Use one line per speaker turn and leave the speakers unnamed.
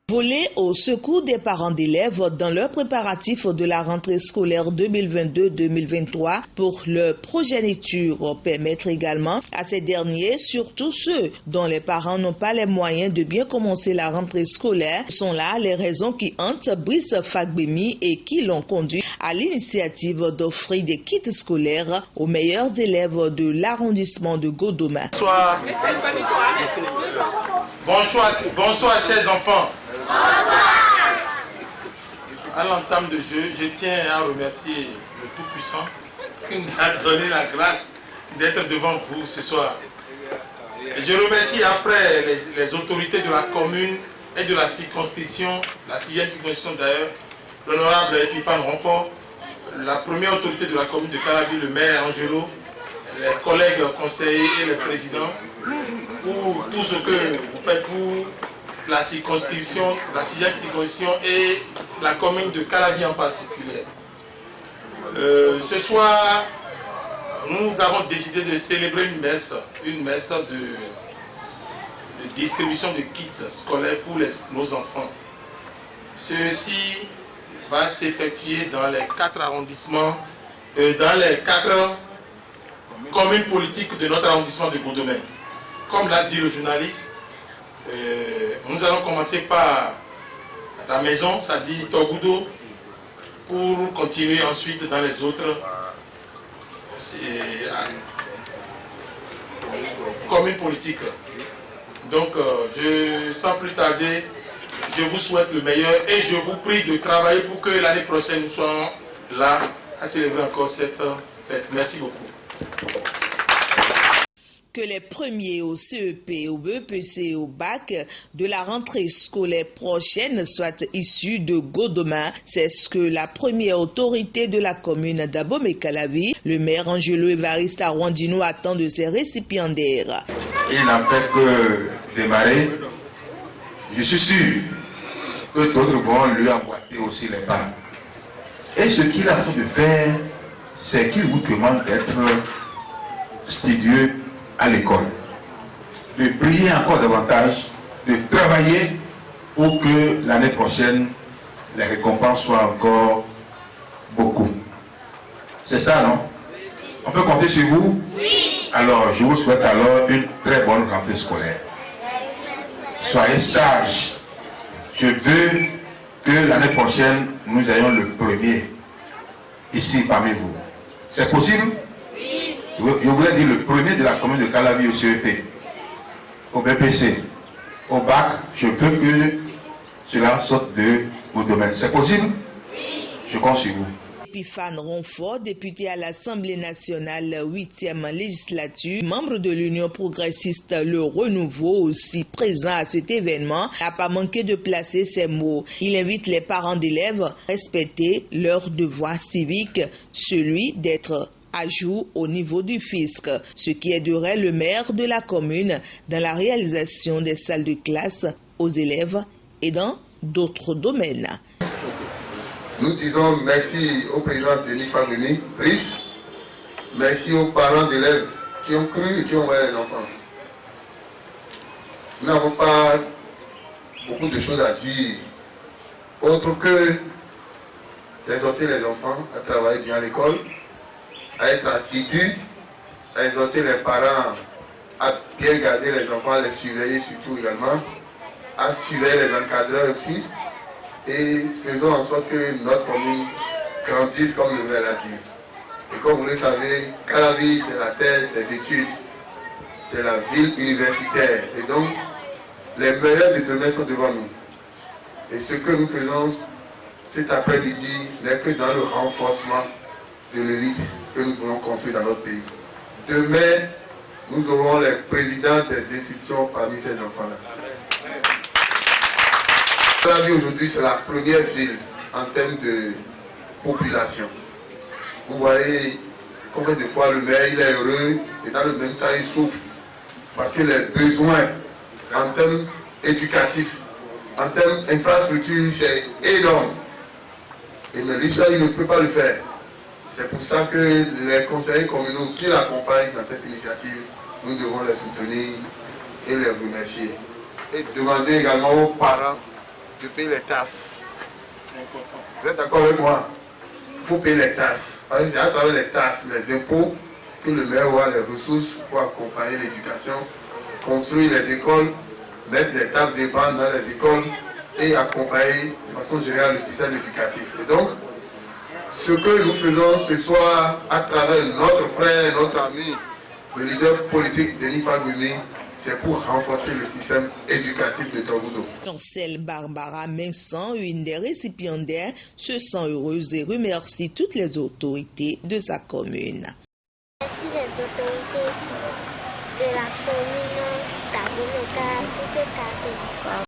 Volé au secours des parents d'élèves dans leur préparatif de la rentrée scolaire 2022-2023 pour leur progéniture. Permettre également à ces derniers, surtout ceux dont les parents n'ont pas les moyens de bien commencer la rentrée scolaire, sont là les raisons qui hantent Brice Fagbemi et qui l'ont conduit à l'initiative d'offrir des kits scolaires aux meilleurs élèves de l'arrondissement de Godoma.
Bonsoir chers enfants. À l'entame de jeu, je tiens à remercier le Tout-Puissant qui nous a donné la grâce d'être devant vous ce soir. Et je remercie après les autorités de la commune et de la circonscription, la 6e circonscription d'ailleurs, l'honorable Epiphane Ronfort, la première autorité de la commune de Calavi, le maire Angelo, les collègues conseillers et les présidents, pour tout ce que vous faites pour la circonscription, la 6e circonscription et la commune de Calavi en particulier. Ce soir, nous avons décidé de célébrer une messe de distribution de kits scolaires pour nos enfants. Ceci va s'effectuer dans les 4 arrondissements, dans les 4 communes politiques de notre arrondissement de Godoma. Comme l'a dit le journaliste, nous allons commencer par la maison, ça dit Togudo, pour continuer ensuite dans les autres communes politiques. Donc, sans plus tarder, je vous souhaite le meilleur et je vous prie de travailler pour que l'année prochaine nous soyons là à célébrer encore cette fête. Merci beaucoup.
Que les premiers au CEP, au BEPC et au bac de la rentrée scolaire prochaine soient issus de Godoma. C'est ce que la première autorité de la commune d'Abomey-Calavi, le maire Angelo Évariste Arwandino, attend de ses récipiendaires.
Il n'a fait que démarrer. Je suis sûr que d'autres vont lui emboîter aussi les pas. Et ce qu'il a envie de faire, c'est qu'il vous demande d'être studieux à l'école, de prier encore davantage, de travailler pour que l'année prochaine, les récompenses soient encore beaucoup. C'est ça, non? On peut compter sur vous? Oui. Alors, je vous souhaite alors une très bonne rentrée scolaire. Soyez sages. Je veux que l'année prochaine, nous ayons le premier ici parmi vous. C'est possible? Je voulais dire le premier de la commune de Calavi au CEP, au BPC, au bac. Je veux que cela sorte de vos domaines. C'est possible? Oui. Je compte sur vous.
Epiphane Ronfort, député à l'Assemblée nationale 8e législature, membre de l'Union progressiste Le Renouveau, aussi présent à cet événement, n'a pas manqué de placer ses mots. Il invite les parents d'élèves à respecter leur devoir civique, celui d'être à jour au niveau du fisc, ce qui aiderait le maire de la commune dans la réalisation des salles de classe aux élèves et dans d'autres domaines.
Nous disons merci au président Denis Fagbemi, Brice. Merci aux parents d'élèves qui ont cru et qui ont envoyé les enfants. Nous n'avons pas beaucoup de choses à dire, autre que d'exhorter les enfants à travailler bien à l'école, à être assidus, à exhorter les parents à bien garder les enfants, à les surveiller surtout également, à surveiller les encadreurs aussi, et faisons en sorte que notre commune grandisse comme le maire l'a dit. Et comme vous le savez, Calavi, c'est la terre des études, c'est la ville universitaire, et donc les meilleurs de demain sont devant nous. Et ce que nous faisons cet après-midi n'est que dans le renforcement de l'élite que nous voulons construire dans notre pays. Demain, nous aurons les présidents des institutions parmi ces enfants-là. Calavi aujourd'hui, c'est la première ville en termes de population. Vous voyez combien de fois le maire il est heureux et dans le même temps il souffre. Parce que les besoins en termes éducatifs, en termes d'infrastructure, c'est énorme. Et mais lui, ça, il ne peut pas le faire. C'est pour ça que les conseillers communaux qui l'accompagnent dans cette initiative, nous devons les soutenir et les remercier. Et demander également aux parents de payer les taxes. Vous êtes d'accord avec moi? Il faut payer les taxes. Parce que c'est à travers les taxes, les impôts, que le maire aura les ressources pour accompagner l'éducation, construire les écoles, mettre les tables et bandes dans les écoles et accompagner de façon générale le système éducatif. Et donc, ce que nous faisons ce soir à travers notre frère, notre ami, le leader politique Denis Fagoumi, c'est pour renforcer le système éducatif de Togoudo.
Chancel Barbara Minsan, une des récipiendaires, se sent heureuse et remercie toutes les autorités de sa commune.
Merci les autorités de la commune d'Abouleka pour ce cadeau.